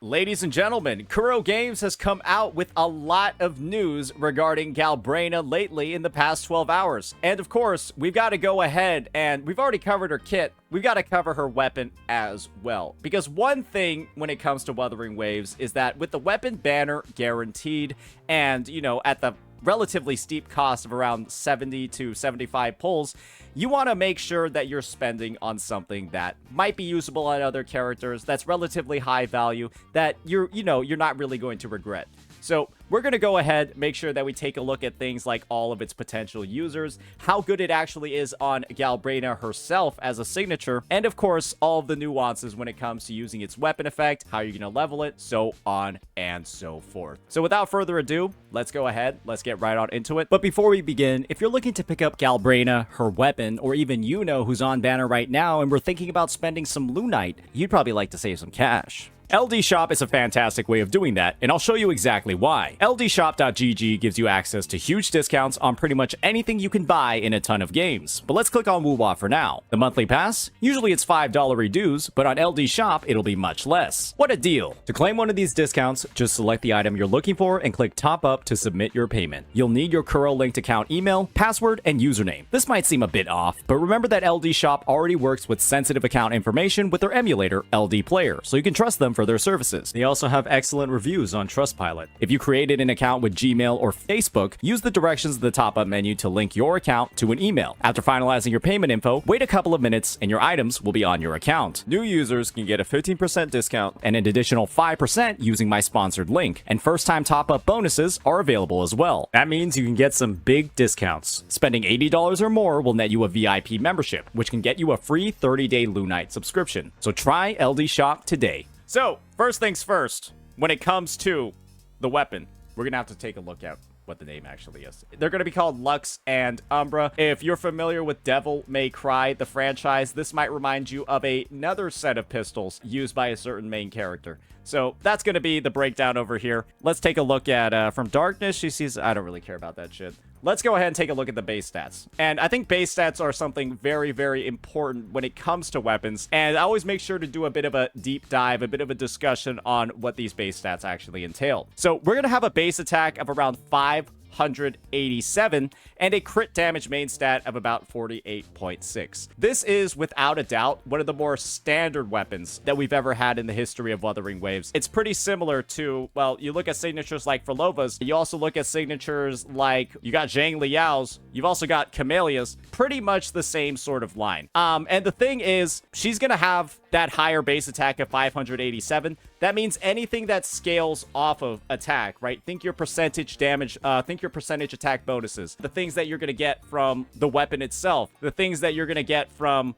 Ladies and gentlemen, Kuro Games has come out with a lot of news regarding Galbrena lately in the past 12 hours. And of course, we've got to go ahead and we've already covered her kit. We've got to cover her weapon as well. Because one thing when it comes to Wuthering Waves is that with the weapon banner guaranteed and, at the relatively steep cost of around 70 to 75 pulls, you want to make sure that you're spending on something that might be usable on other characters, that's relatively high value, that you're not really going to regret. So we're going to go ahead, make sure that we take a look at things like all of its potential users, how good it actually is on Galbrena herself as a signature, and of course, all of the nuances when it comes to using its weapon effect, how you're going to level it, so on and so forth. So without further ado, let's go ahead, let's get right on into it. But before we begin, if you're looking to pick up Galbrena, her weapon, or even who's on banner right now and we're thinking about spending some lunite, you'd probably like to save some cash. LD Shop is a fantastic way of doing that, and I'll show you exactly why. LDshop.gg gives you access to huge discounts on pretty much anything you can buy in a ton of games. But let's click on Woo-Wah for now. The monthly pass? Usually it's $5 dues, but on LD Shop, it'll be much less. What a deal! To claim one of these discounts, just select the item you're looking for and click Top Up to submit your payment. You'll need your Kuro linked account email, password, and username. This might seem a bit off, but remember that LD Shop already works with sensitive account information with their emulator, LD Player, so you can trust them for their services. They also have excellent reviews on Trustpilot. If you created an account with Gmail or Facebook, use the directions in the top-up menu to link your account to an email. After finalizing your payment info, wait a couple of minutes and your items will be on your account. New users can get a 15% discount and an additional 5% using my sponsored link, and first-time top-up bonuses are available as well. That means you can get some big discounts. Spending $80 or more will net you a VIP membership, which can get you a free 30-day Lunite subscription. So try LD Shop today. So, first things first, when it comes to the weapon, we're going to have to take a look at what the name actually is. They're going to be called Lux and Umbra. If you're familiar with Devil May Cry, the franchise, this might remind you of another set of pistols used by a certain main character. So that's going to be the breakdown over here. Let's take a look at, from Darkness, she sees, I don't really care about that shit. Let's go ahead and take a look at the base stats. And I think base stats are something very, very important when it comes to weapons. And I always make sure to do a bit of a deep dive, a bit of a discussion on what these base stats actually entail. So we're going to have a base attack of around 587 and a crit damage main stat of about 48.6. This is without a doubt one of the more standard weapons that we've ever had in the history of Wuthering Waves. It's pretty similar to, well, you look at signatures like Frolova's, you also look at signatures like, you got Zhang Liao's, you've also got Camellia's, pretty much the same sort of line. And the thing is, she's gonna have that higher base attack of 587. That means anything that scales off of attack, right? Think your percentage damage, think your percentage attack bonuses, the things that you're going to get from the weapon itself, the things that you're going to get from,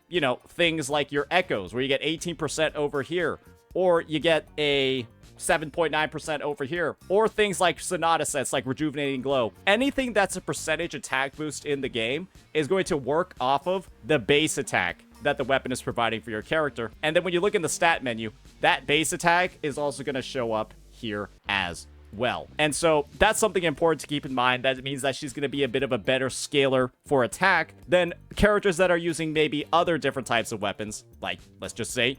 things like your echoes, where you get 18% over here, or you get a 7.9% over here, or things like Sonata sets like Rejuvenating Glow. Anything that's a percentage attack boost in the game is going to work off of the base attack that the weapon is providing for your character. And then when you look in the stat menu, that base attack is also going to show up here as well. And so that's something important to keep in mind. That means that she's going to be a bit of a better scaler for attack than characters that are using maybe other different types of weapons, like, let's just say,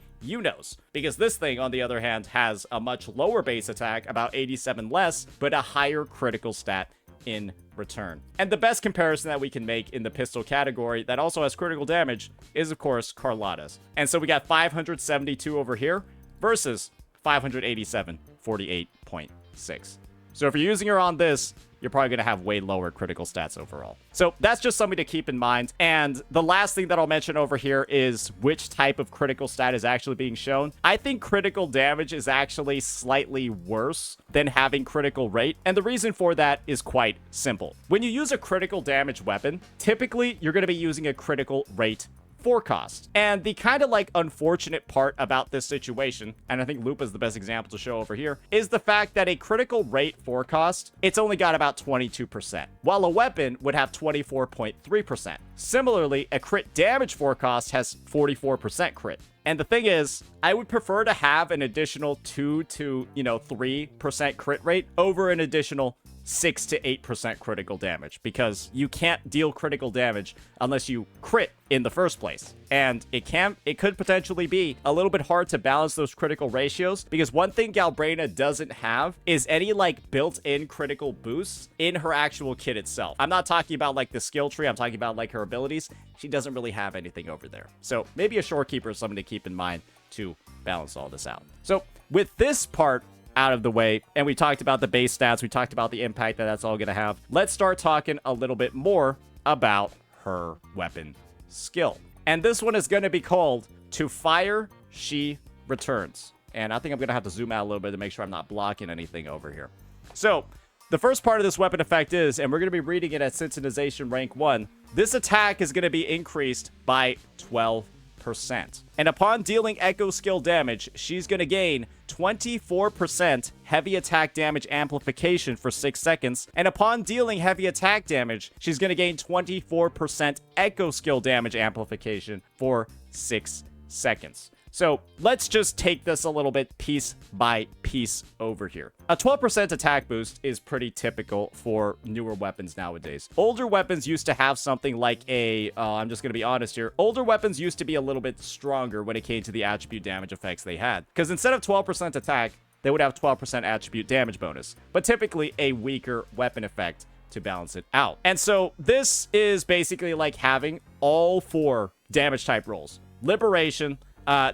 because this thing, on the other hand, has a much lower base attack, about 87 less, but a higher critical stat in return. And the best comparison that we can make in the pistol category that also has critical damage is, of course, Carlotta's. And so we got 572 over here versus 587, 48.6. So if you're using her on this, you're probably going to have way lower critical stats overall. So that's just something to keep in mind. And the last thing that I'll mention over here is which type of critical stat is actually being shown. I think critical damage is actually slightly worse than having critical rate. And the reason for that is quite simple. When you use a critical damage weapon, typically you're going to be using a critical rate forecast. And the kind of like unfortunate part about this situation, and I think Loop is the best example to show over here, is the fact that a critical rate forecast, it's only got about 22%, while a weapon would have 24.3%. Similarly, a crit damage forecast has 44% crit. And the thing is, I would prefer to have an additional 2 to 3% crit rate over an additional 6 to 8% critical damage, because you can't deal critical damage unless you crit in the first place. And it could potentially be a little bit hard to balance those critical ratios, because one thing Galbrena doesn't have is any like built-in critical boosts in her actual kit itself. I'm not talking about like the skill tree, I'm talking about like her abilities. She doesn't really have anything over there. So maybe a shorekeeper is something to keep in mind to balance all this out. So with this part out of the way, and we talked about the base stats, we talked about the impact that that's all going to have, let's start talking a little bit more about her weapon skill. And this one is going to be called To Fire She Returns. And I think I'm going to have to zoom out a little bit to make sure I'm not blocking anything over here. So the first part of this weapon effect is, and we're going to be reading it at sensitization rank 1, this attack is going to be increased by 12%. And upon dealing echo skill damage, she's going to gain 24% heavy attack damage amplification for 6 seconds. And upon dealing heavy attack damage, she's going to gain 24% echo skill damage amplification for 6 seconds. So let's just take this a little bit piece by piece over here. A 12% attack boost is pretty typical for newer weapons nowadays. Older weapons used to have something like I'm just going to be honest here. Older weapons used to be a little bit stronger when it came to the attribute damage effects they had. Because instead of 12% attack, they would have 12% attribute damage bonus. But typically a weaker weapon effect to balance it out. And so this is basically like having all 4 damage type rolls. Liberation.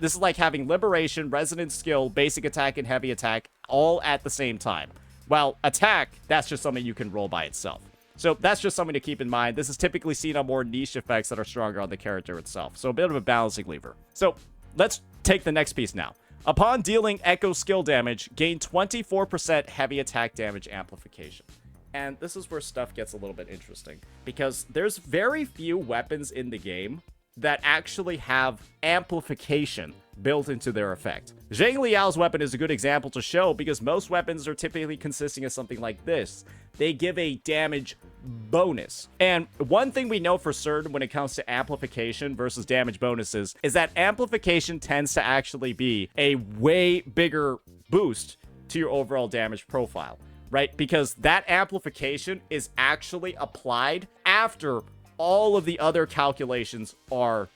This is like having Liberation, Resonance Skill, Basic Attack, and Heavy Attack all at the same time. While Attack, that's just something you can roll by itself. So that's just something to keep in mind. This is typically seen on more niche effects that are stronger on the character itself. So a bit of a balancing lever. So let's take the next piece now. Upon dealing Echo Skill damage, gain 24% Heavy Attack damage amplification. And this is where stuff gets a little bit interesting, because there's very few weapons in the game that actually have amplification built into their effect. Zhang Liao's weapon is a good example to show, because most weapons are typically consisting of something like this. They give a damage bonus. And one thing we know for certain when it comes to amplification versus damage bonuses is that amplification tends to actually be a way bigger boost to your overall damage profile, right? Because that amplification is actually applied after all of the other calculations are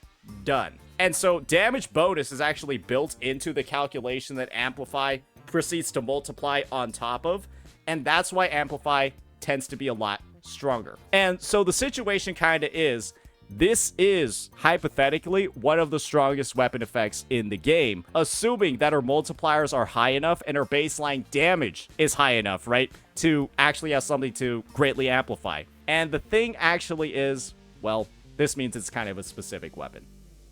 done. And so damage bonus is actually built into the calculation that Amplify proceeds to multiply on top of. And that's why Amplify tends to be a lot stronger. And so the situation kind of is, this is hypothetically one of the strongest weapon effects in the game, assuming that her multipliers are high enough and her baseline damage is high enough, right, to actually have something to greatly amplify. And the thing actually is, well, this means it's kind of a specific weapon,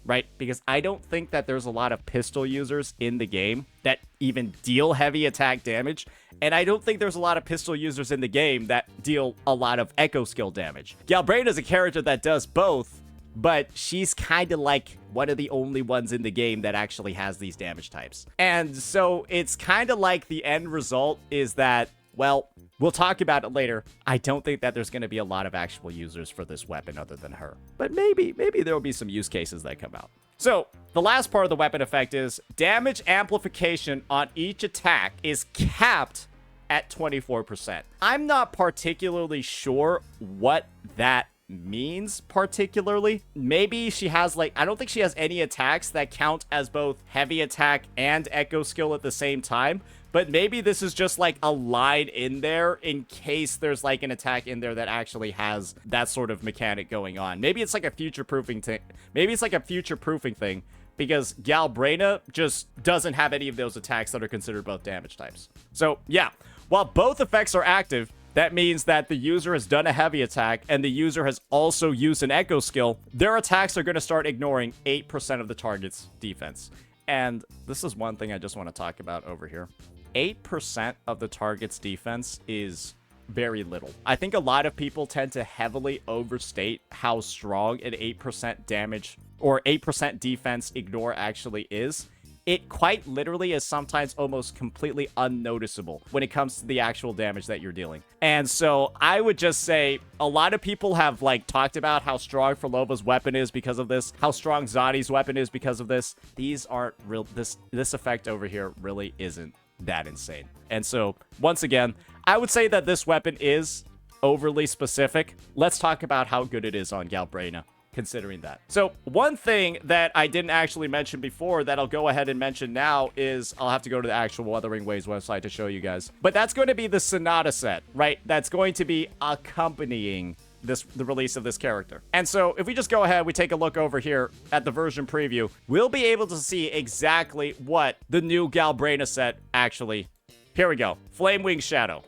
right? Because I don't think that there's a lot of pistol users in the game that even deal heavy attack damage. And I don't think there's a lot of pistol users in the game that deal a lot of echo skill damage. Galbrena is a character that does both, but she's kind of like one of the only ones in the game that actually has these damage types. And so it's kind of like the end result is that, well, we'll talk about it later. I don't think that there's going to be a lot of actual users for this weapon other than her. But maybe there will be some use cases that come out. So the last part of the weapon effect is damage amplification on each attack is capped at 24%. I'm not particularly sure what that means particularly. Maybe she has I don't think she has any attacks that count as both heavy attack and echo skill at the same time. But maybe this is just like a line in there in case there's like an attack in there that actually has that sort of mechanic going on. Maybe it's like a future-proofing thing. Maybe it's like a future-proofing thing because Galbrena just doesn't have any of those attacks that are considered both damage types. So yeah, while both effects are active, that means that the user has done a heavy attack and the user has also used an echo skill. Their attacks are going to start ignoring 8% of the target's defense. And this is one thing I just want to talk about over here. 8% of the target's defense is very little. I think a lot of people tend to heavily overstate how strong an 8% damage or 8% defense ignore actually is. It quite literally is sometimes almost completely unnoticeable when it comes to the actual damage that you're dealing. And so I would just say a lot of people have talked about how strong Frolova's weapon is because of this, how strong Zadi's weapon is because of this. These aren't real. This effect over here really isn't that insane. And so once again, I would say that this weapon is overly specific. Let's talk about how good it is on Galbrena, considering that. So one thing that I didn't actually mention before that I'll go ahead and mention now is I'll have to go to the actual Wuthering Waves website to show you guys. But that's going to be the Sonata set, right? That's going to be accompanying the release of this character. And so if we just go ahead, we take a look over here at the version preview, we'll be able to see exactly what the new Galbrena set actually. Here we go. Flame Wing Shadow.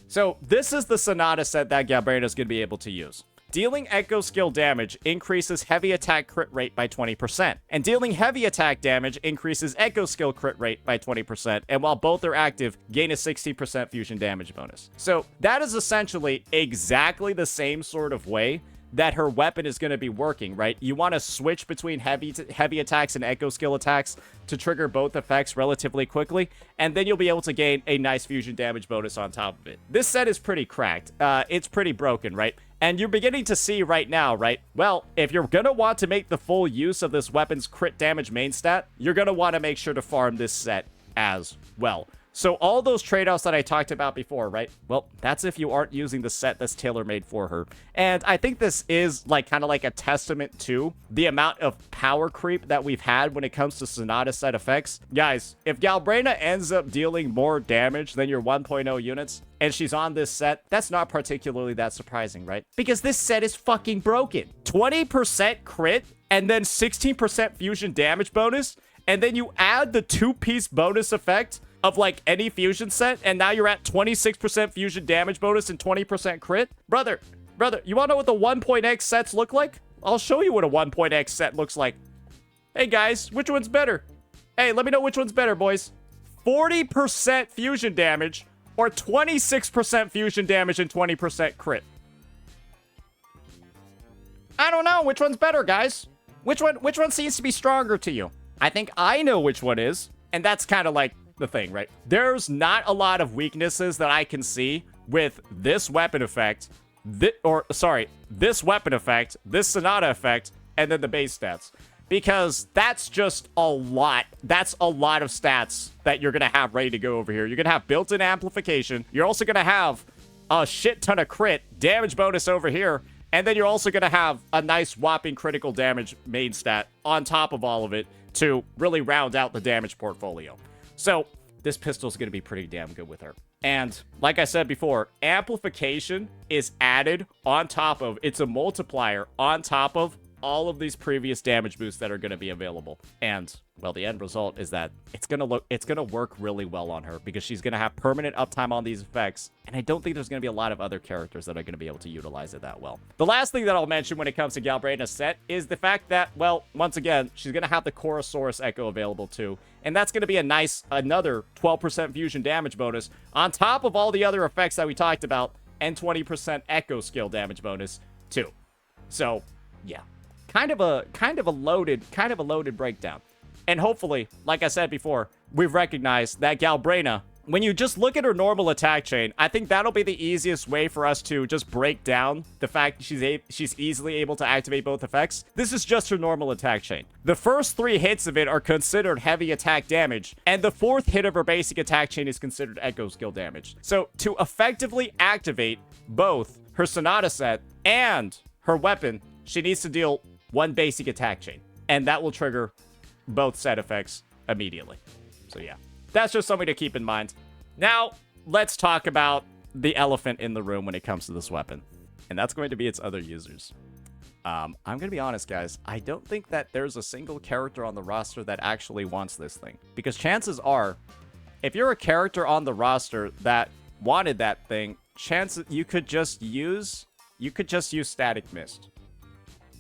So this is the Sonata set that Galbrena is going to be able to use. Dealing Echo Skill damage increases heavy attack crit rate by 20%. And dealing heavy attack damage increases Echo Skill crit rate by 20%. And while both are active, gain a 60% fusion damage bonus. So that is essentially exactly the same sort of way that her weapon is going to be working, right? You want to switch between heavy attacks and Echo Skill attacks to trigger both effects relatively quickly, and then you'll be able to gain a nice fusion damage bonus on top of it. This set is pretty cracked. It's pretty broken, right? And you're beginning to see right now, right? Well, if you're going to want to make the full use of this weapon's crit damage main stat, you're going to want to make sure to farm this set as well. So all those trade-offs that I talked about before, right? Well, that's if you aren't using the set that's tailor-made for her. And I think this is like kind of like a testament to the amount of power creep that we've had when it comes to Sonata set effects. Guys, if Galbrena ends up dealing more damage than your 1.0 units, and she's on this set, that's not particularly that surprising, right? Because this set is fucking broken. 20% crit, and then 16% fusion damage bonus, and then you add the 2-piece bonus effect of like any fusion set, and now you're at 26% fusion damage bonus and 20% crit? Brother, you wanna know what the 1.x sets look like? I'll show you what a 1.x set looks like. Hey guys, which one's better? Hey, let me know which one's better, boys. 40% fusion damage or 26% fusion damage and 20% crit? I don't know, which one's better, guys? Which one seems to be stronger to you? I think I know which one is, and that's kind of like the thing, right? There's not a lot of weaknesses that I can see with this weapon effect, this weapon effect, this Sonata effect, and then the base stats. Because that's just a lot. That's a lot of stats that you're going to have ready to go over here. You're going to have built-in amplification. You're also going to have a shit ton of crit damage bonus over here. And then you're also going to have a nice whopping critical damage main stat on top of all of it to really round out the damage portfolio. So this pistol is going to be pretty damn good with her. And like I said before, amplification is added on top of, it's a multiplier on top of all of these previous damage boosts that are going to be available. And well, the end result is that it's going to work really well on her because she's going to have permanent uptime on these effects. And I don't think there's going to be a lot of other characters that are going to be able to utilize it that well. The last thing that I'll mention when it comes to Galbrena's set is the fact that, well, once again, she's going to have the Chorosaurus Echo available too. And that's going to be a nice, another 12% fusion damage bonus on top of all the other effects that we talked about, and 20% Echo skill damage bonus too. So, yeah. Kind of a loaded breakdown. And hopefully, like I said before, we've recognized that Galbrena, when you just look at her normal attack chain, I think that'll be the easiest way for us to just break down the fact she's easily able to activate both effects. This is just her normal attack chain. The first 3 hits of it are considered heavy attack damage, and the 4th hit of her basic attack chain is considered echo skill damage. So to effectively activate both her Sonata set and her weapon, she needs to deal 1 basic attack chain, and that will trigger both set effects immediately. So yeah, that's just something to keep in mind. Now, let's talk about the elephant in the room when it comes to this weapon, and that's going to be its other users. I'm going to be honest, guys. I don't think that there's a single character on the roster that actually wants this thing, because chances are, if you're a character on the roster that wanted that thing, chances you could just use Static Mist.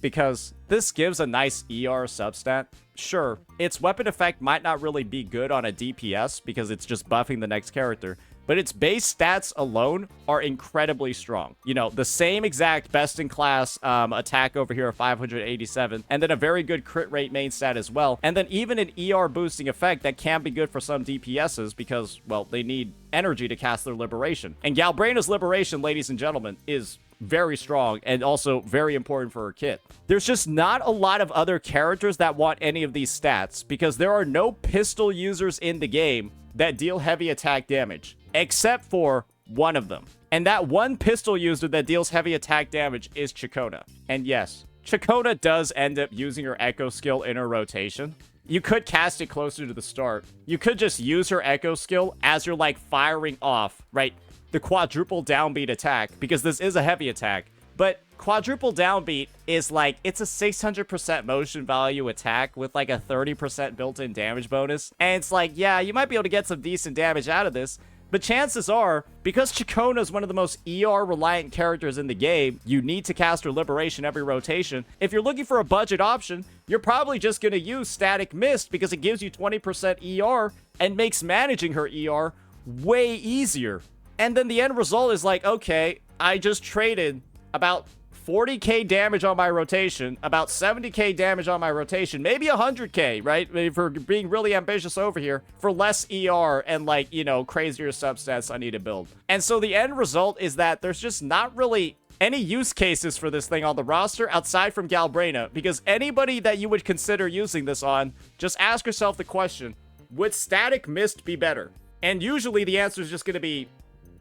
Because this gives a nice ER substat. Sure, its weapon effect might not really be good on a DPS because it's just buffing the next character, but its base stats alone are incredibly strong. You know, the same exact best-in-class attack over here of 587, and then a very good crit rate main stat as well, and then even an ER boosting effect that can be good for some DPSs because, well, they need energy to cast their Liberation. And Galbrena's Liberation, ladies and gentlemen, is very strong and also very important for her kit. There's just not a lot of other characters that want any of these stats because there are no pistol users in the game that deal heavy attack damage, except for one of them. And that one pistol user that deals heavy attack damage is Chakona. And yes, Chakona does end up using her Echo skill in her rotation. You could cast it closer to the start. You could just use her Echo skill as you're like firing off, right? The quadruple downbeat attack, because this is a heavy attack. But quadruple downbeat is like, it's a 600% motion value attack with like a 30% built-in damage bonus. And it's like, yeah, you might be able to get some decent damage out of this. But chances are, because Chakona is one of the most ER-reliant characters in the game, you need to cast her Liberation every rotation. If you're looking for a budget option, you're probably just going to use Static Mist because it gives you 20% ER and makes managing her ER way easier. And then the end result is like, okay, I just traded about 40k damage on my rotation, about 70k damage on my rotation, maybe 100k, right? If we're being really ambitious over here, for less ER and like, you know, crazier substats I need to build. And so the end result is that there's just not really any use cases for this thing on the roster outside from Galbrena, because anybody that you would consider using this on, just ask yourself the question, would Static Mist be better? And usually the answer is just going to be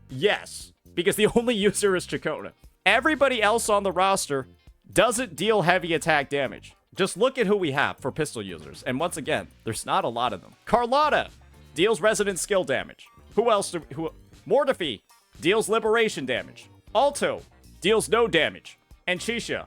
yes, because the only user is Chakona. Everybody else on the roster doesn't deal heavy attack damage. Just look at who we have for pistol users. And once again, there's not a lot of them. Carlotta deals resident skill damage. Who else? Mortefi deals liberation damage. Alto deals no damage. And Shisha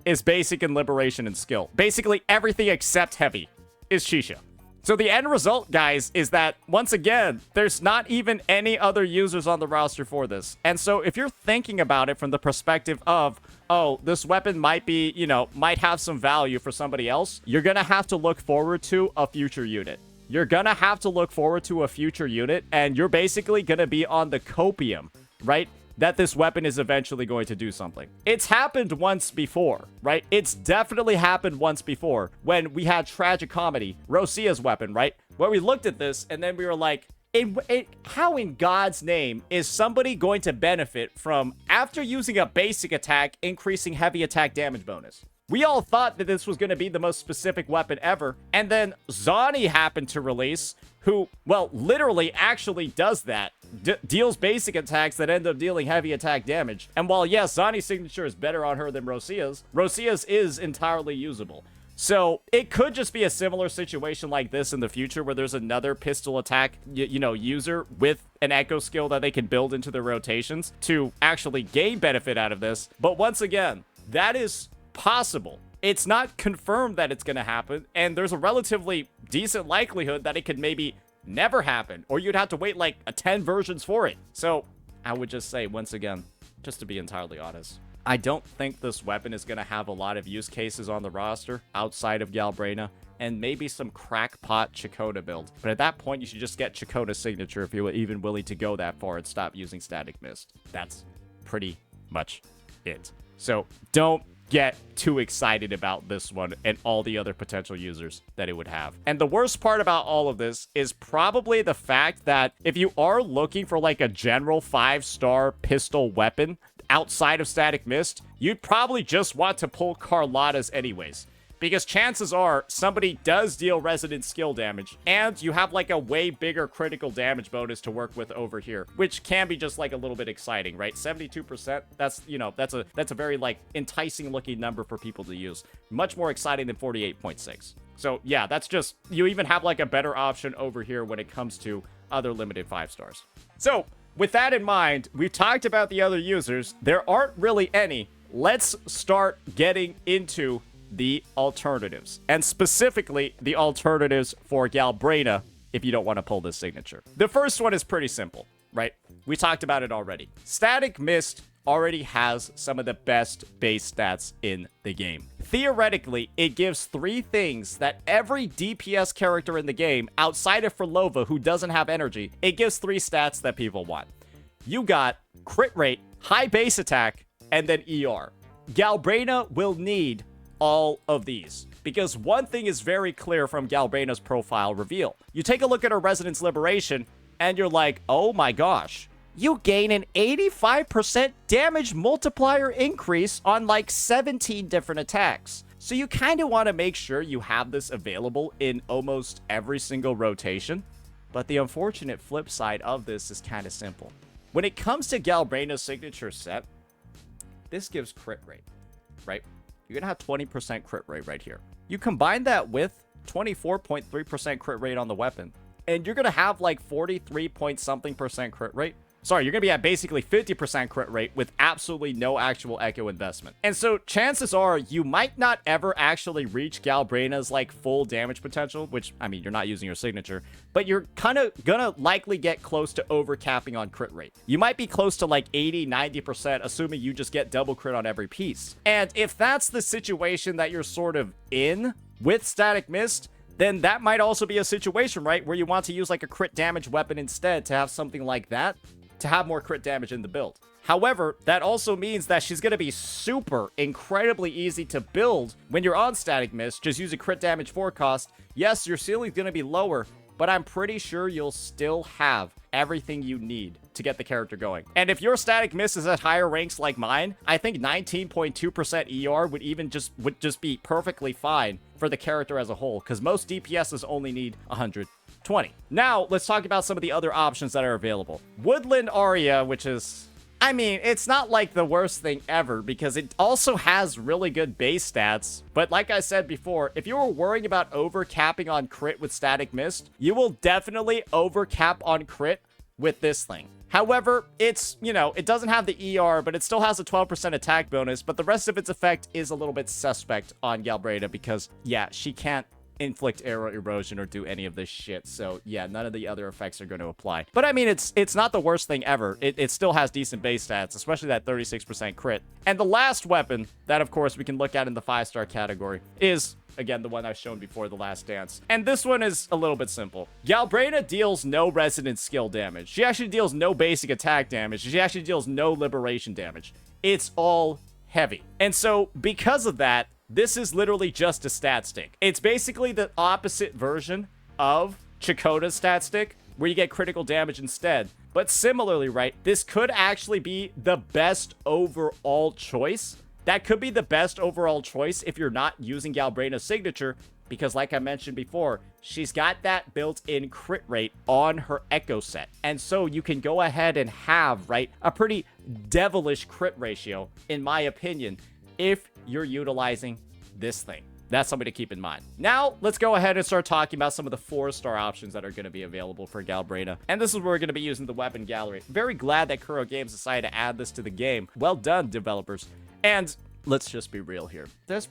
is basic in liberation and skill. Basically everything except heavy is Shisha. So the end result, guys, is that, once again, there's not even any other users on the roster for this. And so if you're thinking about it from the perspective of, oh, this weapon might be, you know, might have some value for somebody else, you're going to have to look forward to a future unit. You're going to have to look forward to a future unit, and you're basically going to be on the copium, right? That this weapon is eventually going to do something. It's happened once before, right? It's definitely happened once before when we had Tragic Comedy, Rosia's weapon, right? Where we looked at this and then we were like, how in God's name is somebody going to benefit from, after using a basic attack, increasing heavy attack damage bonus? We all thought that this was going to be the most specific weapon ever, and then Zani happened to release, who, well, literally actually does that. Deals basic attacks that end up dealing heavy attack damage. And while, yes, Zani's signature is better on her than Rosia's, Rosia's is entirely usable. So it could just be a similar situation like this in the future where there's another pistol attack, you know, user with an echo skill that they can build into their rotations to actually gain benefit out of this. But once again, that is possible. It's not confirmed that it's going to happen, and there's a relatively decent likelihood that it could maybe never happen, or you'd have to wait like 10 versions for it. So I would just say, once again, just to be entirely honest, I don't think this weapon is going to have a lot of use cases on the roster outside of Galbrena and maybe some crackpot Chakona build. But at that point, you should just get Chakona's signature if you're even willing to go that far and stop using Static Mist. That's pretty much it. So don't get too excited about this one and all the other potential users that it would have. And the worst part about all of this is probably the fact that if you are looking for like a general 5-star pistol weapon outside of Static Mist, you'd probably just want to pull Carlotta's anyways. Because chances are somebody does deal resident skill damage, and you have like a way bigger critical damage bonus to work with over here, which can be just like a little bit exciting, right? 72%, that's, you know, that's a very like enticing looking number for people to use. Much more exciting than 48.6. So yeah, that's just, you even have like a better option over here when it comes to other limited 5 stars. So with that in mind, we've talked about the other users. There aren't really any. Let's start getting into the alternatives, and specifically the alternatives for Galbrena if you don't want to pull this signature. The first one is pretty simple, right? We talked about it already. Static Mist already has some of the best base stats in the game. Theoretically, it gives 3 things that every DPS character in the game, outside of Frolova, who doesn't have energy, it gives 3 stats that people want. You got crit rate, high base attack, and then ER. Galbrena will need all of these, because one thing is very clear from Galbrena's profile reveal. You take a look at her Resonance Liberation, and you're like, oh my gosh, you gain an 85% damage multiplier increase on like 17 different attacks. So you kind of want to make sure you have this available in almost every single rotation. But the unfortunate flip side of this is kind of simple. When it comes to Galbrena's signature set, this gives crit rate, right? You're going to have 20% crit rate right here. You combine that with 24.3% crit rate on the weapon, and you're going to have like 43 point something percent crit rate. Sorry, you're going to be at basically 50% crit rate with absolutely no actual echo investment. And so chances are you might not ever actually reach Galbrena's like full damage potential, which, I mean, you're not using your signature, but you're kind of going to likely get close to overcapping on crit rate. You might be close to like 80, 90%, assuming you just get double crit on every piece. And if that's the situation that you're sort of in with Static Mist, then that might also be a situation, right, where you want to use like a crit damage weapon instead to have something like that, to have more crit damage in the build. However, that also means that she's going to be super incredibly easy to build when you're on Static Mist. Just use a crit damage forecast. Yes, your ceiling's going to be lower, but I'm pretty sure you'll still have everything you need to get the character going. And if your Static Mist is at higher ranks like mine, I think 19.2% ER would just be perfectly fine for the character as a whole, because most DPSs only need 120. Now, let's talk about some of the other options that are available. Woodland Aria, which is, I mean, it's not like the worst thing ever because it also has really good base stats. But like I said before, if you were worrying about overcapping on crit with Static Mist, you will definitely overcap on crit with this thing. However, it's, you know, it doesn't have the ER, but it still has a 12% attack bonus, but the rest of its effect is a little bit suspect on Galbrena because, yeah, she can't inflict arrow erosion or do any of this shit. So yeah, none of the other effects are going to apply. But I mean, it's not the worst thing ever. It still has decent base stats, especially that 36% crit. And the last weapon that, of course, we can look at in the 5-star category is, again, the one I've shown before, the Last Dance. And this one is a little bit simple. Galbrena deals no resonant skill damage. She actually deals no basic attack damage. She actually deals no liberation damage. It's all heavy. And so because of that, this is literally just a stat stick. It's basically the opposite version of Chakotay's stat stick, where you get critical damage instead. But similarly, right, this could actually be the best overall choice. That could be the best overall choice if you're not using Galbrena's signature, because like I mentioned before, she's got that built-in crit rate on her Echo set. And so you can go ahead and have, right, a pretty devilish crit ratio, in my opinion, if you're utilizing this thing. That's something to keep in mind. Now, let's go ahead and start talking about some of the 4-star options that are going to be available for Galbrena. And this is where we're going to be using the weapon gallery. Very glad that Kuro Games decided to add this to the game. Well done, developers. And let's just be real here. There's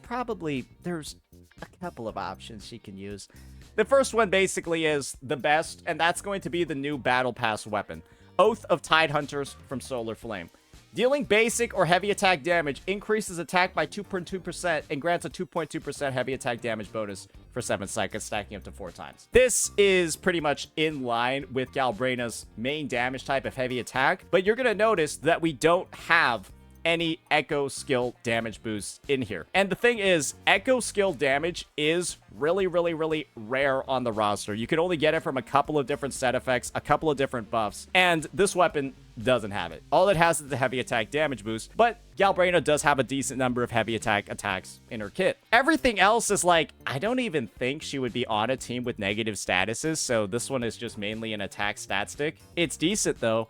a couple of options she can use. The first one basically is the best, and that's going to be the new Battle Pass weapon, Oath of Tidehunters from Solar Flame. Dealing basic or heavy attack damage increases attack by 2.2% and grants a 2.2% heavy attack damage bonus for 7 seconds, stacking up to 4 times. This is pretty much in line with Galbrena's main damage type of heavy attack, but you're going to notice that we don't have any Echo skill damage boosts in here. And the thing is, Echo skill damage is really, really, really rare on the roster. You can only get it from a couple of different set effects, a couple of different buffs, and this weapon doesn't have it. All it has is the heavy attack damage boost, but Galbrena does have a decent number of heavy attack attacks in her kit. Everything else is like, I don't even think she would be on a team with negative statuses, so this one is just mainly an attack stat stick. It's decent though.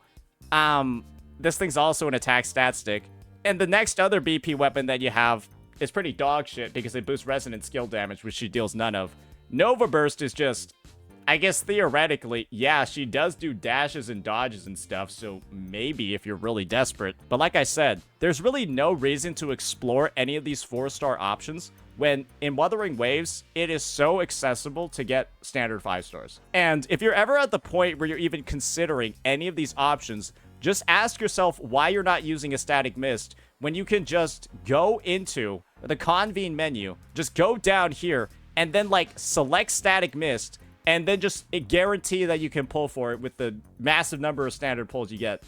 This thing's also an attack stat stick. And the next other BP weapon that you have is pretty dog shit because it boosts resonant skill damage, which she deals none of. Nova Burst is just, I guess theoretically, yeah, she does do dashes and dodges and stuff, so maybe if you're really desperate. But like I said, there's really no reason to explore any of these 4-star options when in Wuthering Waves, it is so accessible to get standard 5 stars. And if you're ever at the point where you're even considering any of these options, just ask yourself why you're not using a Static Mist when you can just go into the convene menu, just go down here, and then like select Static Mist, and then just guarantee that you can pull for it with the massive number of standard pulls you get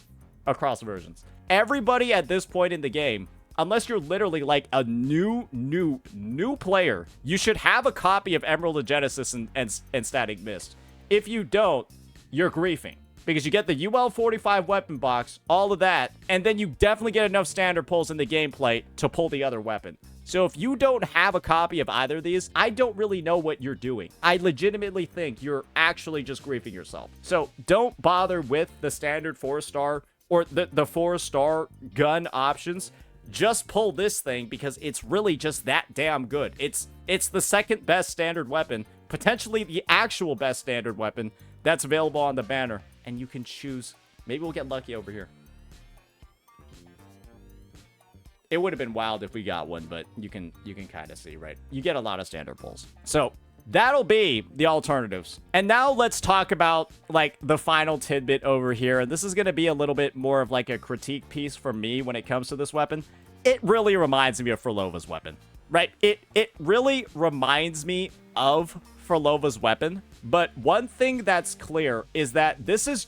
across versions. Everybody at this point in the game, unless you're literally like a new player, you should have a copy of Emerald of Genesis and Static Mist. If you don't, you're griefing. Because you get the UL45 weapon box, all of that, and then you definitely get enough standard pulls in the gameplay to pull the other weapon. So if you don't have a copy of either of these, I don't really know what you're doing. I legitimately think you're actually just griefing yourself. So don't bother with the standard 4-star or the 4-star gun options, just pull this thing because it's really just that damn good. It's the second best standard weapon, potentially the actual best standard weapon that's available on the banner, and you can choose. Maybe we'll get lucky over here. It would have been wild if we got one, but you can kind of see, right? You get a lot of standard pulls. So that'll be the alternatives. And now let's talk about like the final tidbit over here. And this is going to be a little bit more of like a critique piece for me when it comes to this weapon. It really reminds me of Frolova's weapon, right? It really reminds me of Frolova's weapon. But one thing that's clear is that this is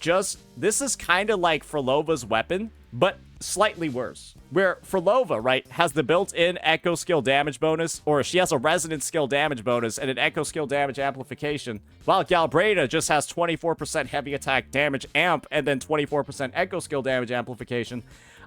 kind of like Frolova's weapon, but slightly worse. Where Frolova, right, has the built-in echo skill damage bonus, or she has a resonant skill damage bonus and an echo skill damage amplification, while Galbrena just has 24% heavy attack damage amp and then 24% echo skill damage amplification.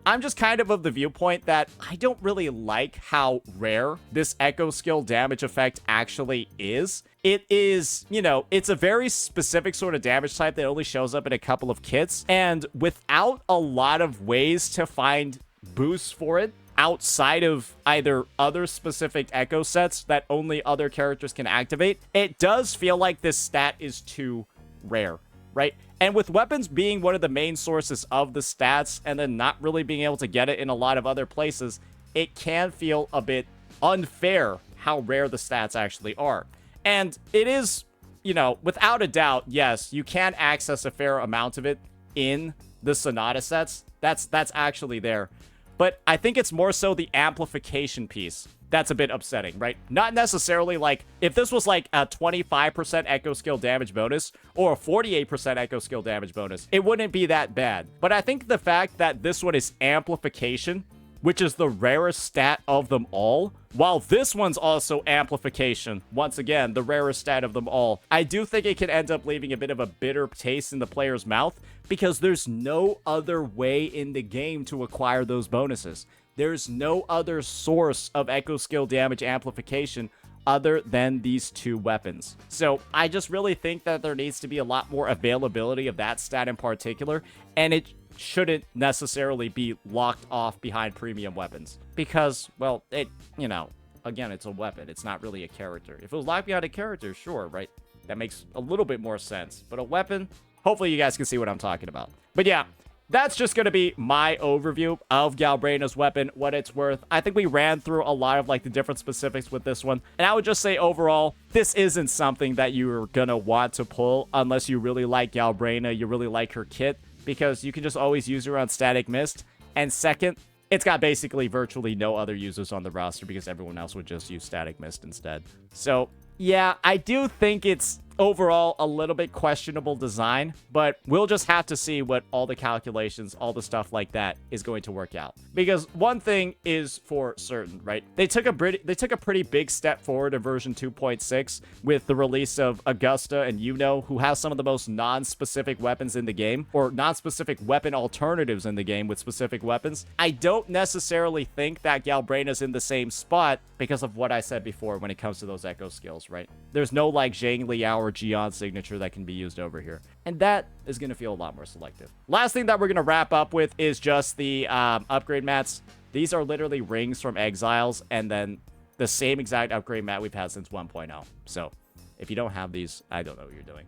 I'm just kind of the viewpoint that I don't really like how rare this echo skill damage effect actually is. It is, you know, it's a very specific sort of damage type that only shows up in a couple of kits, and without a lot of ways to find boosts for it outside of either other specific echo sets that only other characters can activate, it does feel like this stat is too rare, right? And with weapons being one of the main sources of the stats and then not really being able to get it in a lot of other places, it can feel a bit unfair how rare the stats actually are. And it is, you know, without a doubt, yes, you can access a fair amount of it in the Sonata sets. That's actually there. But I think it's more so the amplification piece that's a bit upsetting, right? Not necessarily like, if this was like a 25% echo skill damage bonus or a 48% echo skill damage bonus, it wouldn't be that bad. But I think the fact that this one is amplification, which is the rarest stat of them all, while this one's also amplification, once again, the rarest stat of them all, I do think it can end up leaving a bit of a bitter taste in the player's mouth because there's no other way in the game to acquire those bonuses. There's no other source of echo skill damage amplification other than these two weapons. So I just really think that there needs to be a lot more availability of that stat in particular, and it shouldn't necessarily be locked off behind premium weapons because, well, it, you know, again, it's a weapon. It's not really a character. If it was locked behind a character, sure, right? That makes a little bit more sense. But a weapon, hopefully you guys can see what I'm talking about. But yeah, that's just going to be my overview of Galbrena's weapon, what it's worth. I think we ran through a lot of like the different specifics with this one. And I would just say overall, this isn't something that you're going to want to pull unless you really like Galbrena, you really like her kit, because you can just always use her on Static Mist. And second, it's got basically virtually no other users on the roster because everyone else would just use Static Mist instead. So yeah, I do think it's overall a little bit questionable design, but we'll just have to see what all the calculations, all the stuff like that is going to work out. Because one thing is for certain, right? They took a pretty big step forward in version 2.6 with the release of Augusta and Yuno, who have some of the most non-specific weapons in the game, or non-specific weapon alternatives in the game with specific weapons. I don't necessarily think that Galbrena's in the same spot because of what I said before when it comes to those echo skills, right? There's no like Zhang Liao or Gion signature that can be used over here. And that is going to feel a lot more selective. Last thing that we're going to wrap up with is just the upgrade mats. These are literally rings from Exiles and then the same exact upgrade mat we've had since 1.0. So if you don't have these, I don't know what you're doing.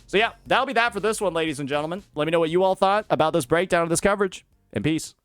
So yeah, that'll be that for this one, ladies and gentlemen. Let me know what you all thought about this breakdown of this coverage. And peace.